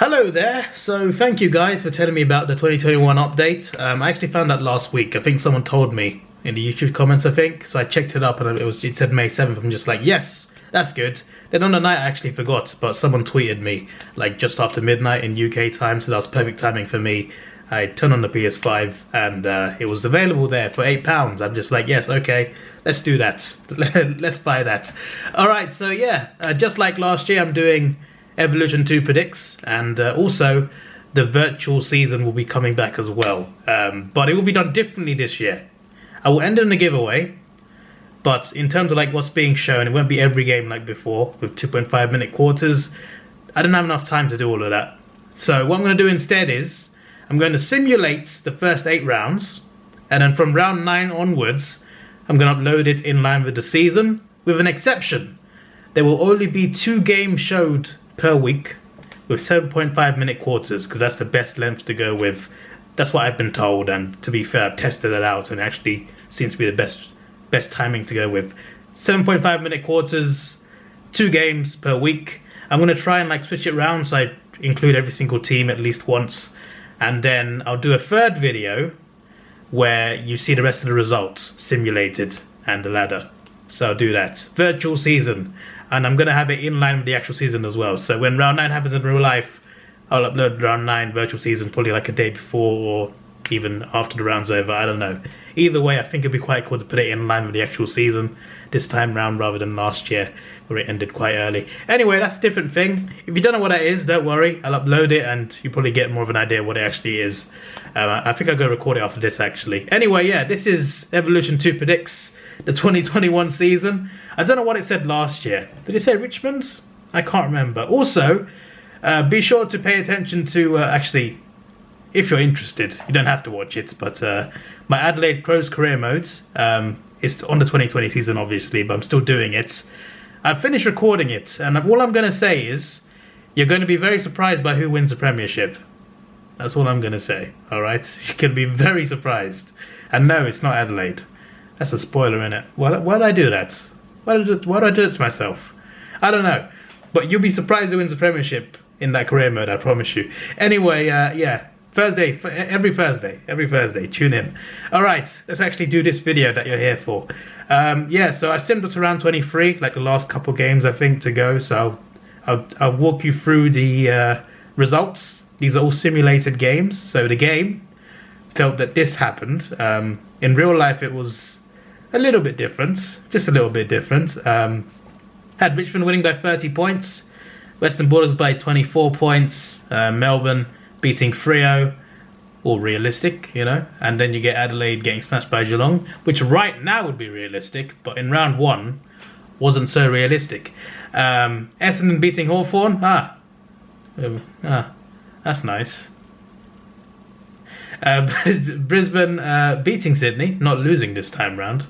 Hello there. So thank you guys for telling me about the 2021 update. I actually found out last week. I think someone told me in the YouTube comments, I think. So I checked it up and it said May 7th. I'm just like, yes, that's good. Then on the night I actually forgot, but someone tweeted me like just after midnight in UK time, so that was perfect timing for me. I turned on the PS5 and it was available there for £8. I'm just like, yes, okay, let's do that. Let's buy that. Alright, so yeah, just like last year, I'm doing Evolution 2 Predicts, and also the virtual season will be coming back as well. But it will be done differently this year. I will end in a giveaway, but in terms of like what's being shown, it won't be every game like before with 2.5 minute quarters. I didn't have enough time to do all of that. So what I'm going to do instead is I'm going to simulate the first 8 rounds, and then from round 9 onwards I'm going to upload it in line with the season, with an exception. There will only be 2 games showed per week with 7.5 minute quarters, because that's the best length to go with. That's what I've been told, and to be fair, I've tested it out and it actually seems to be the best timing to go with. 7.5 minute quarters, 2 games per week. I'm going to try and like switch it around so I include every single team at least once, and then I'll do a third video where you see the rest of the results simulated and the ladder. So I'll do that. Virtual season. And I'm going to have it in line with the actual season as well. So when round 9 happens in real life, I'll upload round 9 virtual season probably like a day before or even after the round's over. I don't know. Either way, I think it'd be quite cool to put it in line with the actual season this time round rather than last year where it ended quite early. Anyway, that's a different thing. If you don't know what that is, don't worry. I'll upload it and you probably get more of an idea what it actually is. I think I'll go record it after this actually. Anyway, yeah, this is Evolution 2 Predicts, the 2021 season. I don't know what it said last year. Did it say Richmond? I can't remember. Also, be sure to pay attention to, actually, if you're interested, you don't have to watch it, but my Adelaide Crows career mode is on the 2020 season, obviously, but I'm still doing it. I've finished recording it, and all I'm going to say is, you're going to be very surprised by who wins the Premiership. That's all I'm going to say, alright? You're going to be very surprised. And no, it's not Adelaide. That's a spoiler, innit? Why did I do that? Why do I do it to myself? I don't know. But you'll be surprised who wins the Premiership in that career mode, I promise you. Anyway, yeah. Thursday, every Thursday, tune in. Alright, let's actually do this video that you're here for. Yeah, so I simmed us around 23, like the last couple games I think to go. So I'll walk you through the results. These are all simulated games. So the game felt that this happened. In real life it was a little bit different, just a little bit different. Had Richmond winning by 30 points, Western Bulldogs by 24 points, Melbourne beating Freo, all realistic, you know, and then you get Adelaide getting smashed by Geelong, which right now would be realistic, but in round 1 wasn't so realistic. Essendon beating Hawthorn, that's nice. Brisbane beating Sydney, not losing this time round.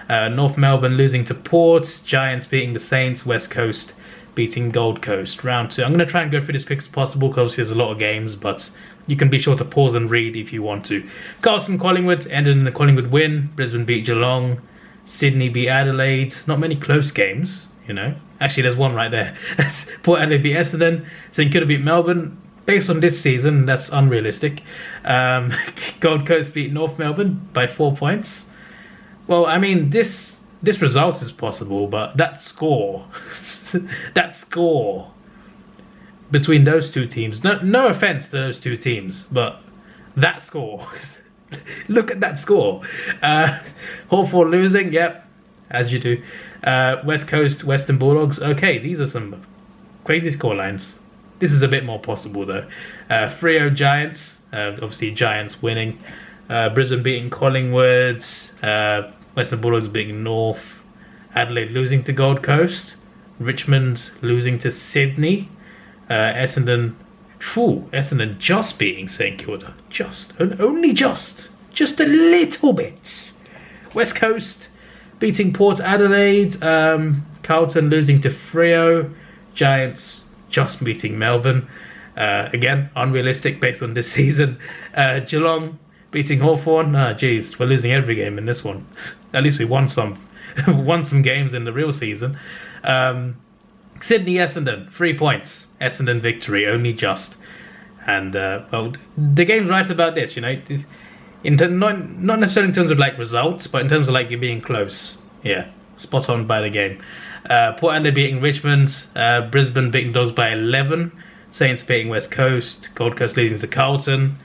North Melbourne losing to Port, Giants beating the Saints, West Coast beating Gold Coast. Round 2. I'm going to try and go through this quick as possible because obviously there's a lot of games, but you can be sure to pause and read if you want to. Carlton Collingwood ended in a Collingwood win. Brisbane beat Geelong. Sydney beat Adelaide. Not many close games, you know. Actually, there's one right there. Port Adelaide beat Essendon. St Kilda beat Melbourne. Based on this season, that's unrealistic. Gold Coast beat North Melbourne by 4 points. Well, I mean, this result is possible, but that score, that score between those two teams, no offense to those two teams, but that score, look at that score. Hawthorn losing, yep, as you do. West Coast, Western Bulldogs, okay, these are some crazy score lines. This is a bit more possible though. Freo Giants, obviously Giants winning. Brisbane beating Collingwood. Western Bulldogs beating North. Adelaide losing to Gold Coast. Richmond losing to Sydney. Essendon just beating St Kilda. Only just a little bit. West Coast beating Port Adelaide. Carlton losing to Freo. Giants just beating Melbourne. Again, unrealistic based on this season. Geelong beating Hawthorn. Geez, we're losing every game in this one. At least we won some games in the real season. Sydney Essendon, 3 points. Essendon victory, only just. And well, the game's right about this, you know, not necessarily in terms of like results, but in terms of like it being close. Yeah, spot on by the game. Port Adelaide beating Richmond, Brisbane beating Dogs by 11, Saints beating West Coast, Gold Coast losing to Carlton,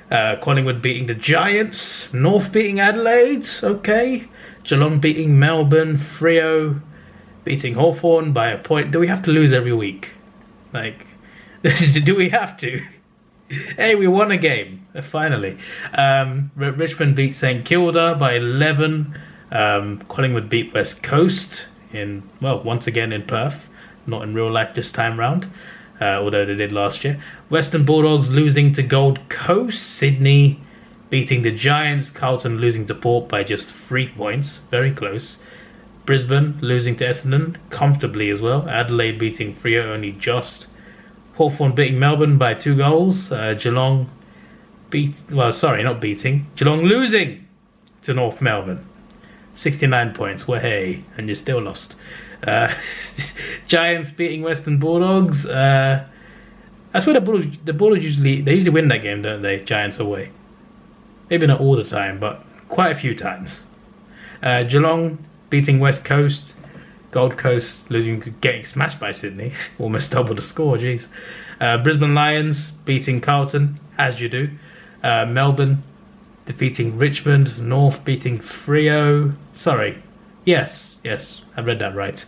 Collingwood beating the Giants, North beating Adelaide, okay, Geelong beating Melbourne, Freo beating Hawthorn by a point. Do we have to lose every week? Like, do we have to? Hey, we won a game, finally. Richmond beat St Kilda by 11. Collingwood beat West Coast once again in Perth, not in real life this time round, although they did last year. Western Bulldogs losing to Gold Coast. Sydney beating the Giants. Carlton losing to Port by just 3 points, very close. Brisbane losing to Essendon comfortably as well. Adelaide beating Freo only just. Hawthorn beating Melbourne by 2 goals. Geelong Geelong losing to North Melbourne. 69 points, hey, and you still lost. Giants beating Western Bulldogs. I swear the Bulldogs usually win that game, don't they? Giants away. Maybe not all the time, but quite a few times. Geelong beating West Coast. Gold Coast getting smashed by Sydney. Almost double the score, jeez. Brisbane Lions beating Carlton, as you do. Melbourne defeating Richmond. North beating Freo. Sorry. Yes, I read that right.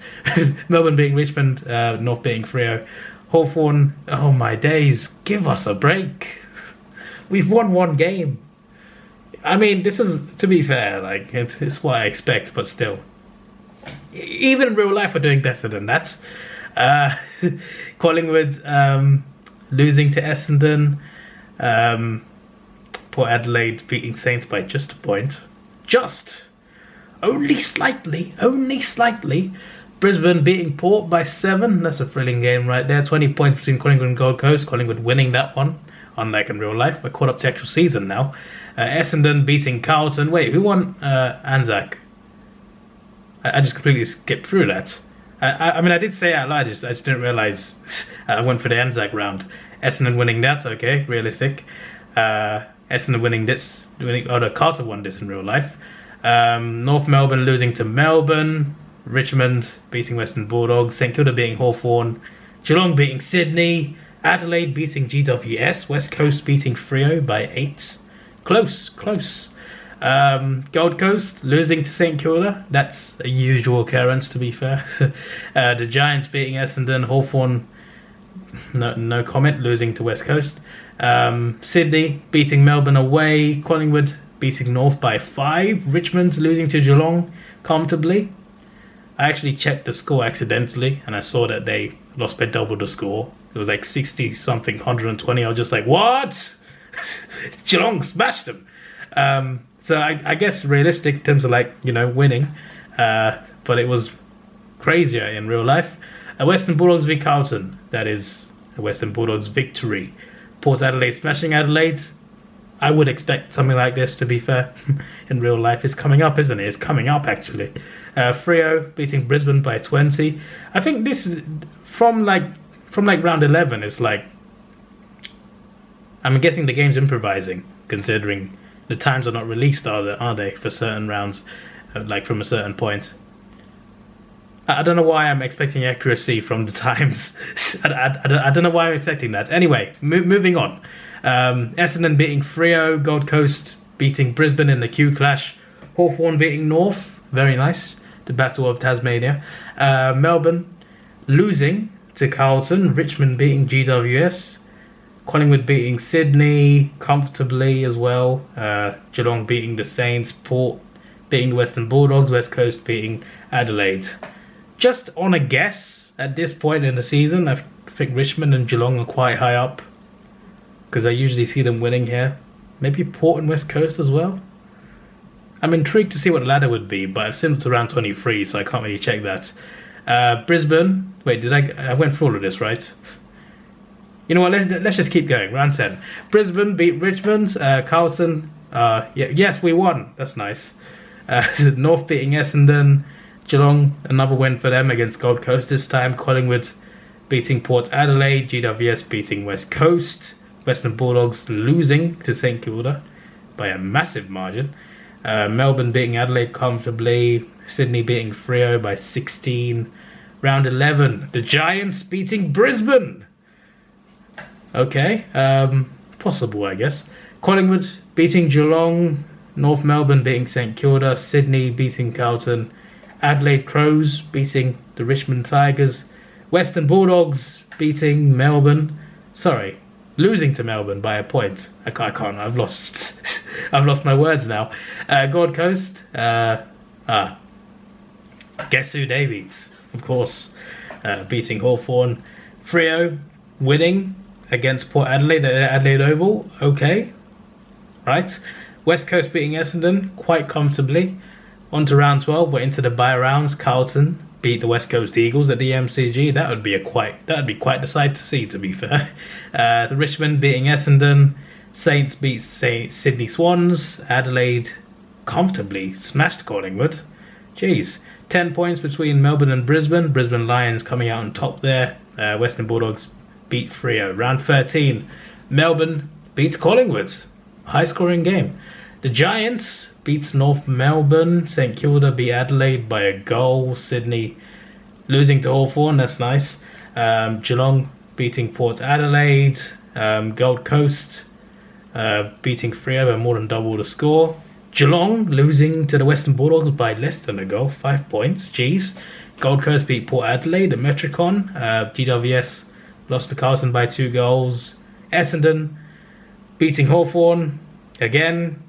Melbourne beating Richmond. North beating Freo. Hawthorn, oh my days, give us a break. We've won 1 game. I mean, this is, to be fair, like, it's what I expect, but still. Even in real life, we're doing better than that. Collingwood losing to Essendon. Port Adelaide beating Saints by just a point. Only slightly. Brisbane beating Port by 7. That's a thrilling game right there. 20 points between Collingwood and Gold Coast. Collingwood winning that one, unlike in real life. We're caught up to actual season now. Essendon beating Carlton. Wait, who won Anzac? I just completely skipped through that. I mean, I did say it out loud, I just didn't realise I went for the Anzac round. Essendon winning that, okay, realistic. Essendon winning this. Carlton won this in real life. North Melbourne losing to Melbourne. Richmond beating Western Bulldogs. St Kilda beating Hawthorn. Geelong beating Sydney. Adelaide beating GWS. West Coast beating Freo by 8. Close. Gold Coast losing to St Kilda. That's a usual occurrence, to be fair. The Giants beating Essendon. Hawthorn, no comment, losing to West Coast. Sydney beating Melbourne away. Collingwood beating North by 5. Richmond losing to Geelong comfortably. I actually checked the score accidentally, and I saw that they lost by double the score. It was like 60 something, 120. I was just like, what? Geelong smashed them. So I guess realistic in terms of, like, you know, winning, but it was crazier in real life. Western Bulldogs v Carlton. That is a Western Bulldogs victory. Port Adelaide smashing Adelaide. I would expect something like this, to be fair. In real life, it's coming up, isn't it? It's coming up, actually. Freo beating Brisbane by 20. I think this is from round 11. It's like, I'm guessing the game's improvising, considering the times are not released, are they, for certain rounds, like from a certain point. I don't know why I'm expecting accuracy from the times. I don't know why I'm expecting that. Anyway, moving on. Essendon beating Freo. Gold Coast beating Brisbane in the Q Clash. Hawthorn beating North. Very nice. The Battle of Tasmania. Melbourne losing to Carlton. Richmond beating GWS. Collingwood beating Sydney comfortably as well. Geelong beating the Saints. Port beating the Western Bulldogs. West Coast beating Adelaide. Just on a guess, at this point in the season, I think Richmond and Geelong are quite high up, because I usually see them winning here. Maybe Port and West Coast as well. I'm intrigued to see what the ladder would be, but I've seen it's around 23, so I can't really check that. Brisbane. Wait, I went through all of this, right? You know what? Let's just keep going. Round 10. Brisbane beat Richmond. Carlton. Yes, we won. That's nice. North beating Essendon. Geelong, another win for them against Gold Coast this time. Collingwood beating Port Adelaide. GWS beating West Coast. Western Bulldogs losing to St Kilda by a massive margin. Melbourne beating Adelaide comfortably. Sydney beating Freo by 16. Round 11, the Giants beating Brisbane. Okay, possible, I guess. Collingwood beating Geelong. North Melbourne beating St Kilda. Sydney beating Carlton. Adelaide Crows beating the Richmond Tigers. Western Bulldogs beating Melbourne. Sorry, losing to Melbourne by a point. I can't. I've lost. I've lost my words now. Gold Coast. Guess who they beat? Of course, beating Hawthorn. Freo winning against Port Adelaide at Adelaide Oval. Okay, right. West Coast beating Essendon quite comfortably. On to round 12. We're into the bye rounds. Carlton beat the West Coast Eagles at the MCG. That would be quite the sight to see, to be fair. The Richmond beating Essendon. Saints beat Sydney Swans. Adelaide comfortably smashed Collingwood. Jeez. 10 points between Melbourne and Brisbane. Brisbane Lions coming out on top there. Western Bulldogs beat Freo. Round 13. Melbourne beats Collingwood. High scoring game. The Giants beats North Melbourne. St Kilda beat Adelaide by a goal. Sydney losing to Hawthorn. That's nice. Geelong beating Port Adelaide. Gold Coast beating Freo by more than double the score. Geelong losing to the Western Bulldogs by less than a goal, 5 points. Jeez. Gold Coast beat Port Adelaide at Metricon. GWS lost to Carlton by 2 goals. Essendon beating Hawthorn again.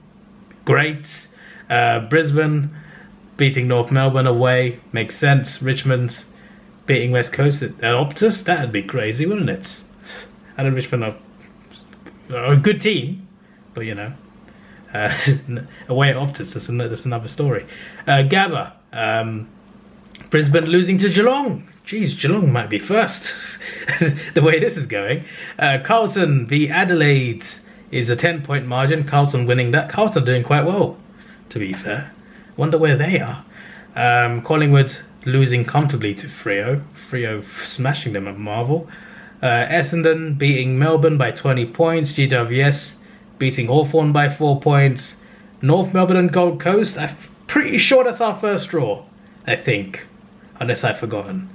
Great. Brisbane beating North Melbourne away. Makes sense. Richmond beating West Coast at Optus. That'd be crazy, wouldn't it? I know Richmond are a good team, but you know. Away at Optus, that's another story. Gabba, Brisbane losing to Geelong. Jeez, Geelong might be first. The way this is going. Carlton v Adelaide is a 10-point margin. Carlton winning that. Carlton doing quite well, to be fair. Wonder where they are. Collingwood losing comfortably to Freo. Freo smashing them at Marvel. Essendon beating Melbourne by 20 points. GWS beating Hawthorn by 4 points. North Melbourne and Gold Coast. I'm pretty sure that's our first draw. I think. Unless I've forgotten.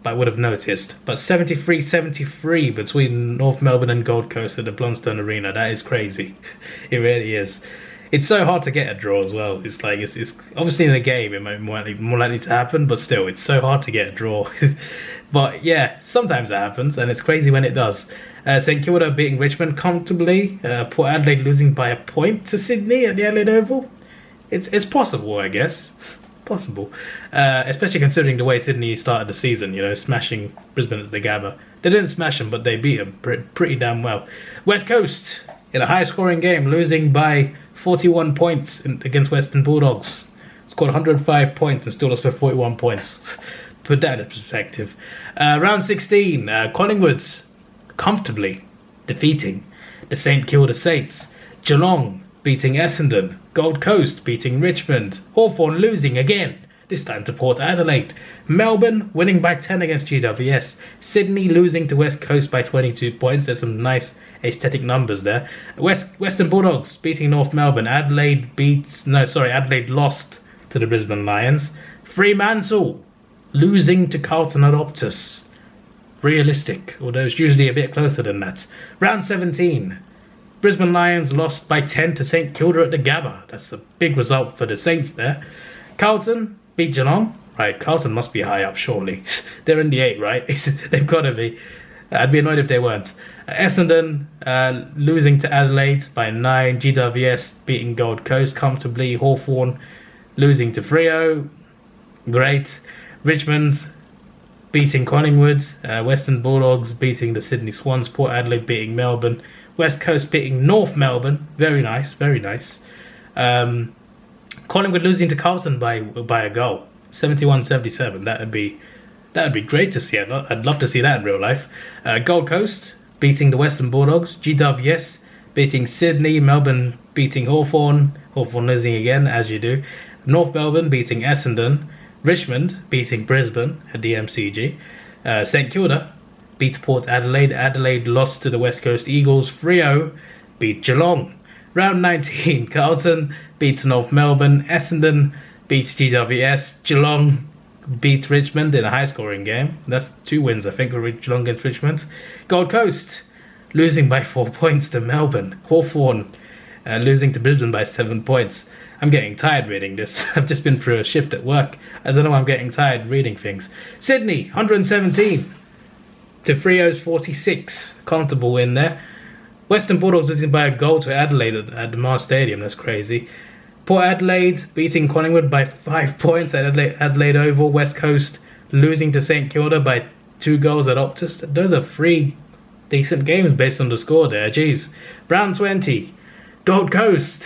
But I would have noticed. But 73-73 between North Melbourne and Gold Coast at the Blundstone Arena. That is crazy. It really is. It's so hard to get a draw as well. It's like, it's obviously in a game it might be more likely to happen. But still, it's so hard to get a draw. But yeah, sometimes it happens. And it's crazy when it does. St Kilda beating Richmond comfortably. Port Adelaide losing by a point to Sydney at the Adelaide Oval. It's possible, I guess. Possible. Especially considering the way Sydney started the season, you know, smashing Brisbane at the Gabba. They didn't smash them, but they beat them pretty damn well. West Coast, in a high-scoring game, losing by 41 points against Western Bulldogs. Scored 105 points and still lost by 41 points. Put that in perspective. Round 16, Collingwood comfortably defeating the St Kilda Saints. Geelong beating Essendon. Gold Coast beating Richmond. Hawthorn losing again, this time to Port Adelaide. Melbourne winning by 10 against GWS. Sydney losing to West Coast by 22 points. There's some nice aesthetic numbers there. Western Bulldogs beating North Melbourne. Adelaide lost to the Brisbane Lions. Fremantle losing to Carlton at Optus. Realistic, although it's usually a bit closer than that. Round 17. Brisbane Lions lost by 10 to St Kilda at the Gabba. That's a big result for the Saints there. Carlton beat Geelong. Right, Carlton must be high up, surely. They're in the 8, right? They've got to be. I'd be annoyed if they weren't. Essendon losing to Adelaide by 9. GWS beating Gold Coast comfortably. Hawthorn losing to Freo. Great. Richmond beating Collingwood. Western Bulldogs beating the Sydney Swans. Port Adelaide beating Melbourne. West Coast beating North Melbourne. Very nice, very nice. Collingwood losing to Carlton by a goal. 71-77. That'd be great to see. I'd love to see that in real life. Gold Coast beating the Western Bulldogs. GWS beating Sydney. Melbourne beating Hawthorn. Hawthorn losing again, as you do. North Melbourne beating Essendon. Richmond beating Brisbane at the MCG. St Kilda beat Port Adelaide. Adelaide lost to the West Coast Eagles. Freo beat Geelong. Round 19, Carlton beats North Melbourne. Essendon beats GWS. Geelong beat Richmond in a high-scoring game. That's 2 wins, I think, for Geelong against Richmond. Gold Coast losing by 4 points to Melbourne. Hawthorn losing to Brisbane by 7 points. I'm getting tired reading this. I've just been through a shift at work. I don't know why I'm getting tired reading things. Sydney, 117 to Freo's 46. Comfortable win there. Western Bulldogs losing by a goal to Adelaide at the Mars Stadium. That's crazy. Port Adelaide beating Collingwood by 5 points at Adelaide Oval. West Coast losing to St Kilda by 2 goals at Optus. Those are 3 decent games based on the score there. Jeez. Round 20. Gold Coast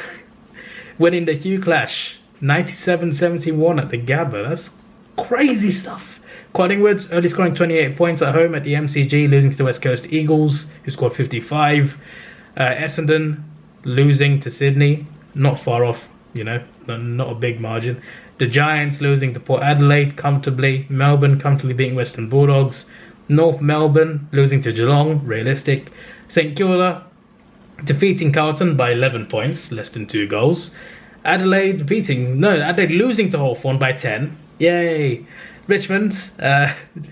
winning the Hugh Clash 97-71 at the Gabba. That's crazy stuff. Collingwood's only scoring 28 points at home at the MCG, losing to the West Coast Eagles, who scored 55. Essendon losing to Sydney, not far off, you know, not a big margin. The Giants losing to Port Adelaide comfortably. Melbourne comfortably beating Western Bulldogs. North Melbourne losing to Geelong, realistic. St Kilda defeating Carlton by 11 points, less than 2 goals. Adelaide losing to Hawthorn by 10. Yay! Richmond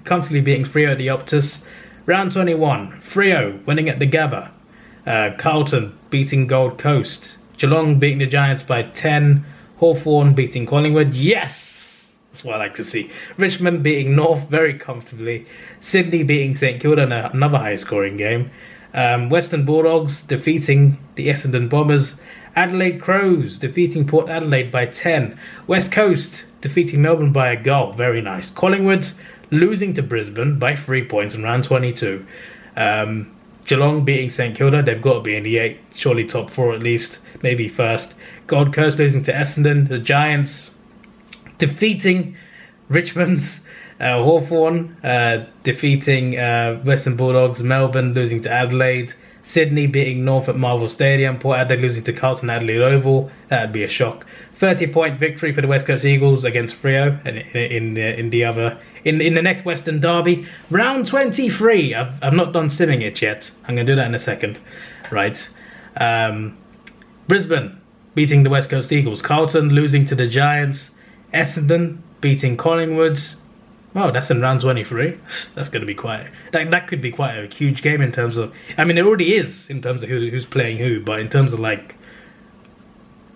comfortably beating Freo at the Optus. Round 21, Freo winning at the Gabba. Carlton beating Gold Coast. Geelong beating the Giants by 10. Hawthorn beating Collingwood. Yes! That's what I like to see. Richmond beating North very comfortably. Sydney beating St Kilda in another high-scoring game. Western Bulldogs defeating the Essendon Bombers. Adelaide Crows defeating Port Adelaide by 10. West Coast defeating Melbourne by a goal. Very nice. Collingwood losing to Brisbane by 3 points in round 22. Geelong beating St Kilda. They've got to be in the 8, surely top 4 at least, maybe first. Gold Coast losing to Essendon. The Giants defeating Richmond. Hawthorn defeating Western Bulldogs. Melbourne losing to Adelaide. Sydney beating North at Marvel Stadium. Port Adelaide losing to Carlton at Adelaide Oval. That would be a shock. 30-point victory for the West Coast Eagles against Freo in the next Western Derby. Round 23. I've not done simming it yet. I'm going to do that in a second. Right. Brisbane beating the West Coast Eagles. Carlton losing to the Giants. Essendon beating Collingwood. Oh, that's in round 23. That's going to be quite... That could be quite a huge game in terms of... I mean, it already is in terms of who's playing who, but in terms of, like,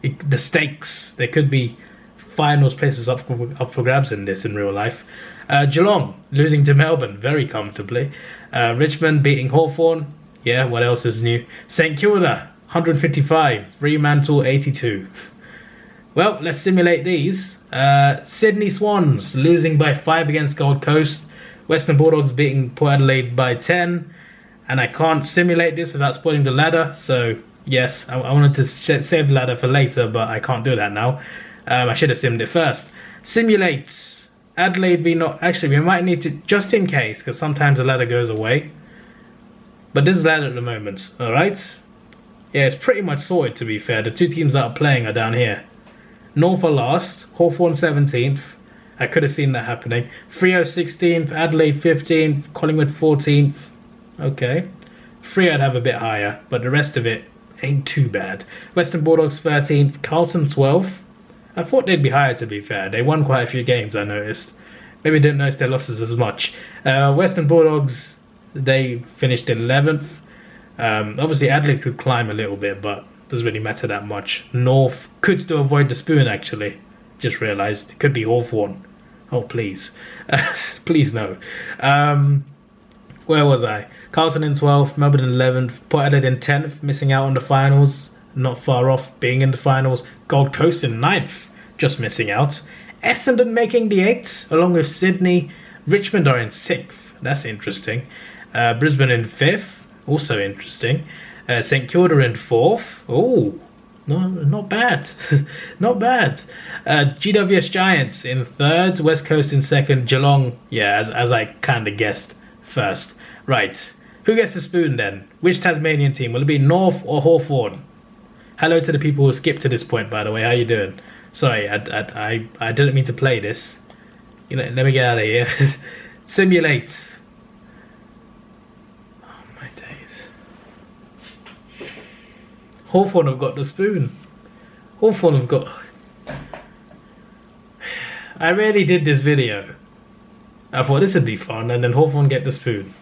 the stakes, there could be finals places up for grabs in this in real life. Geelong losing to Melbourne very comfortably. Richmond beating Hawthorn. Yeah, what else is new? St Kilda, 155. Fremantle, 82. Well, let's simulate these. Sydney Swans losing by 5 against Gold Coast. Western Bulldogs beating Port Adelaide by 10. And I can't simulate this without spoiling the ladder. So, yes, I wanted to save the ladder for later, but I can't do that now. I should have simmed it first. Simulate Adelaide v not. Actually, we might need to, just in case, because sometimes the ladder goes away. But this is ladder at the moment, alright? Yeah, it's pretty much sorted, to be fair. The 2 teams that are playing are down here. North are last, Hawthorn 17th. I could have seen that happening. Freo 16th, Adelaide 15th, Collingwood 14th. Okay. Freo I'd have a bit higher, but the rest of it ain't too bad. Western Bulldogs 13th, Carlton 12th. I thought they'd be higher, to be fair. They won quite a few games, I noticed. Maybe didn't notice their losses as much. Western Bulldogs, they finished 11th. Obviously Adelaide could climb a little bit, but doesn't really matter that much. North could still avoid the spoon, actually. Just realised. It could be Hawthorn. Oh, please. Please no. Where was I? Carlton in 12th, Melbourne in 11th, Port Adelaide in 10th, missing out on the finals. Not far off being in the finals. Gold Coast in 9th, just missing out. Essendon making the 8th, along with Sydney. Richmond are in 6th. That's interesting. Brisbane in 5th, also interesting. St Kilda in 4th. Oh, no, not bad. Not bad. GWS Giants in 3rd. West Coast in 2nd. Geelong, yeah, as I kind of guessed, first. Right. Who gets the spoon then? Which Tasmanian team? Will it be North or Hawthorn? Hello to the people who skipped to this point, by the way. How you doing? Sorry, I didn't mean to play this. You know, let me get out of here. Simulate. Hawthorn have got the spoon. Hawthorn have got... I really did this video. I thought this would be fun, and then Hawthorn get the spoon.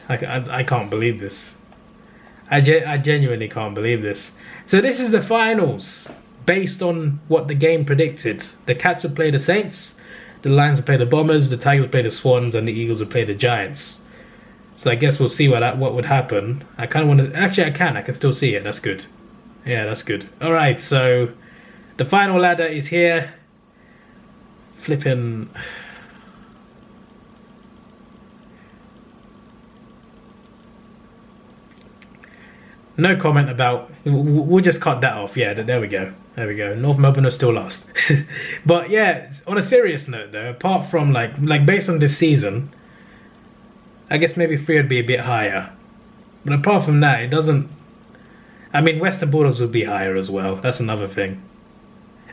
I can't believe this. I genuinely can't believe this. So this is the finals, based on what the game predicted. The Cats would play the Saints, the Lions would play the Bombers, the Tigers would play the Swans, and the Eagles would play the Giants. So I guess we'll see what would happen. I kind of want to... Actually, I can still see it. That's good. Yeah, that's good. Alright, so the final ladder is here. Flipping... No comment about... We'll just cut that off. Yeah, there we go. There we go. North Melbourne are still lost. But yeah, on a serious note though, apart from like based on this season, I guess maybe 3 would be a bit higher. But apart from that, it doesn't... I mean, Western Bulldogs would be higher as well. That's another thing.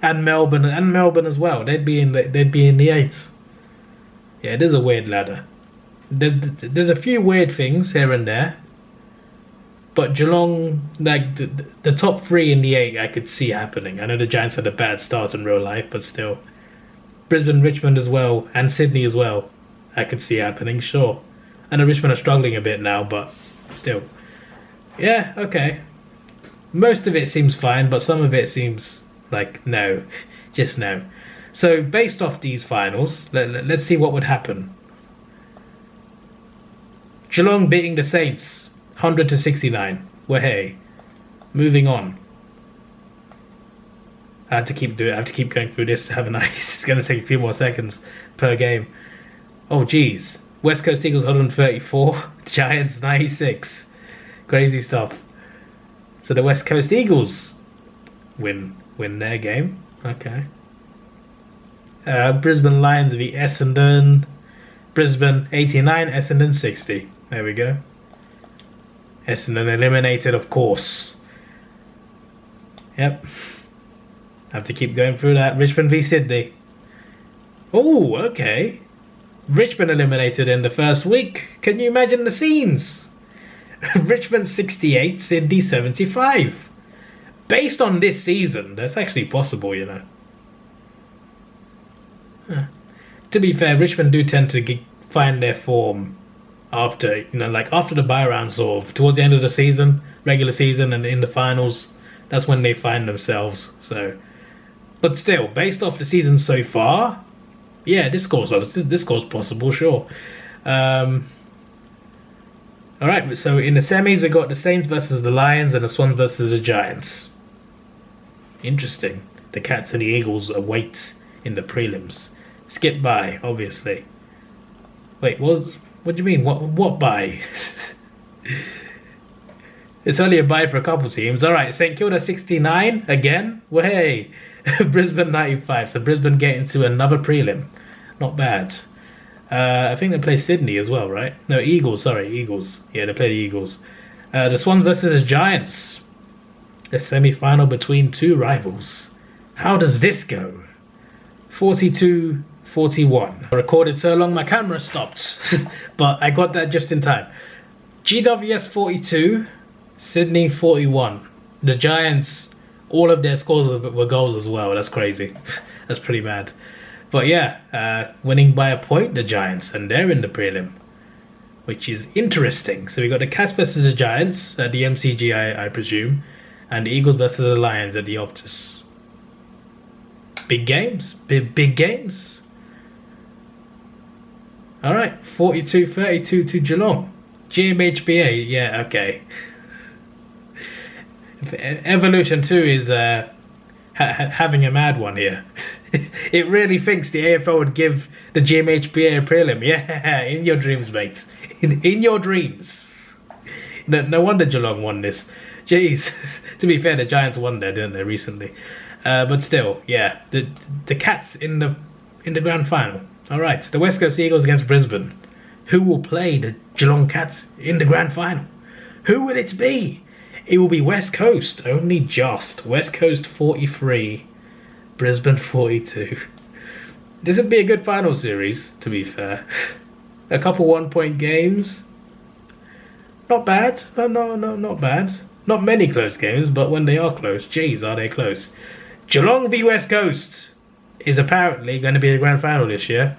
And Melbourne as well. They'd be in the 8s. Yeah, it is a weird ladder. There's a few weird things here and there. But Geelong, like the top 3 in the 8, I could see happening. I know the Giants had a bad start in real life, but still. Brisbane, Richmond as well, and Sydney as well, I could see happening, sure. I know Richmond are struggling a bit now, but still. Yeah, okay. Most of it seems fine, but some of it seems like no. Just no. So, based off these finals, let's see what would happen. Geelong beating the Saints, 100-69. Well, hey, moving on. I have to keep going through this, haven't I? It's going to take a few more seconds per game. Oh, geez. West Coast Eagles 134, Giants 96. Crazy stuff. So the West Coast Eagles win their game. Okay. Brisbane Lions v Essendon. Brisbane 89, Essendon 60. There we go. Essendon eliminated, of course. Yep. Have to keep going through that. Richmond v Sydney. Oh, okay. Richmond eliminated in the first week. Can you imagine the scenes? Richmond 68, Sydney 75. Based on this season, that's actually possible, you know. To be fair, Richmond do tend to find their form after, you know, like after the bye round, sort of towards the end of the season, regular season, and in the finals. That's when they find themselves. So, but still, based off the season so far, yeah, this score's possible, sure. All right, so in the semis we got the Saints versus the Lions and the Swans versus the Giants. Interesting. The Cats and the Eagles await in the prelims. Skip by, obviously. Wait, what do you mean? What bye? It's only a bye for a couple teams. All right, St Kilda 69 again. Well, hey, Brisbane 95. So Brisbane getting to another prelim. Not bad. I think they play Sydney as well, right? No, Eagles. Sorry, Eagles. Yeah, they play the Eagles. The Swans versus the Giants. The semi-final between two rivals. How does this go? 42-41. I recorded so long my camera stopped, but I got that just in time. GWS 42, Sydney 41. The Giants, all of their scores were goals as well. That's crazy. That's pretty mad. But yeah, winning by a point, the Giants, and they're in the prelim, which is interesting. So we got the Cats versus the Giants at the MCG, I presume, and the Eagles versus the Lions at the Optus. Big games, big games. All right, 42-32 to Geelong. GMHBA, yeah, okay. Evolution 2 is having a mad one here. It really thinks the AFL would give the GMHBA a prelim. Yeah, in your dreams, mate. In your dreams. No wonder Geelong won this. Jeez. To be fair, the Giants won there, didn't they, recently? But still, yeah. The Cats in the grand final. All right, the West Coast Eagles against Brisbane. Who will play the Geelong Cats in the grand final? Who will it be? It will be West Coast. Only just. West Coast 43. Brisbane 42. This would be a good final series, to be fair. A couple 1-point games. Not bad. No, not bad. Not many close games, but when they are close, geez, are they close. Geelong v West Coast is apparently going to be the grand final this year.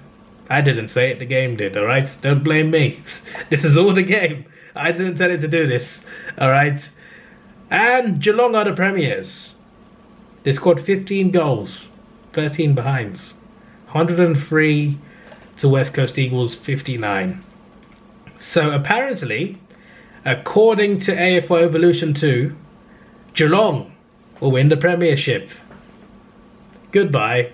I didn't say it, the game did, alright? Don't blame me. This is all the game. I didn't tell it to do this, alright? And Geelong are the premiers. They scored 15 goals, 13 behinds. 103 to West Coast Eagles 59. So apparently, according to AFL Evolution 2, Geelong will win the premiership. Goodbye.